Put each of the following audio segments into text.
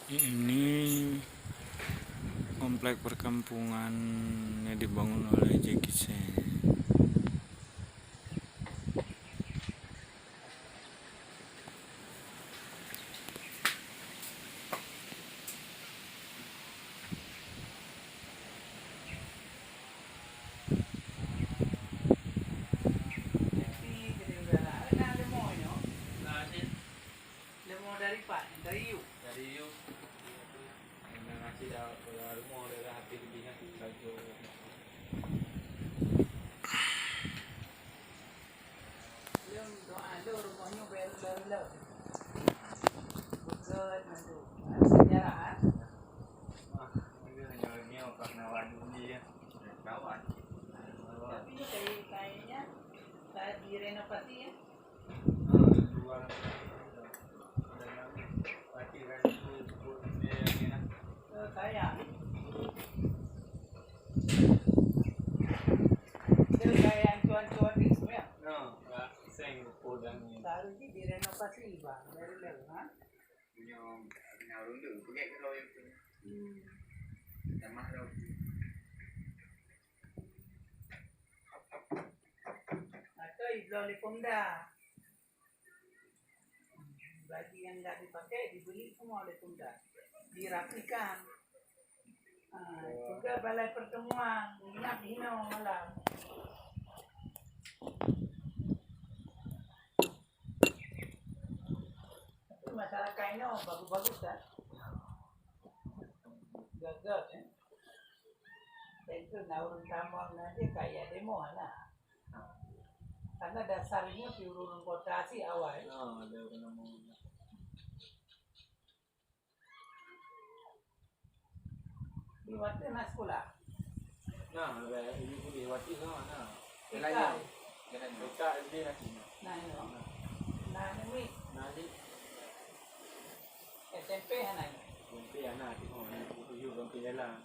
Ini komplek perkampungan yang dibangun oleh Jackie Chan. Dari yuk ngasih rumah daerah hati lebihnya baju Yung doa rumahnya baru bukit mandu sejarah ini hanya karena wadi ya kawan tapi kayaknya saat direnovasi ya jual pasti kan itu yang enak kayak itu kayak cuan-cuan itu ya nggak seng podang ini baru ini direnovasi bang dari lalu ha yang dulu pakai kalau itu sama đâu atau iblo Pemda bagi yang nggak dipakai dibeli semua oleh Pemda dirapikan juga balai pertemuan minyak hino malam itu masalah kaino bagus-bagus kan gagal ya itu naurun tambang nanti kayak demo lah karena dasarnya piurun potasi awal ada nama di waktu nak sekolah ada ini pun diwati sama Ika Ika ini lagi nah ini nanti SMP anak Bumpi anak di mana itu bumpi jalan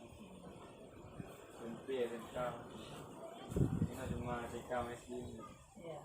bumpi SMK ini cuma TK SD ya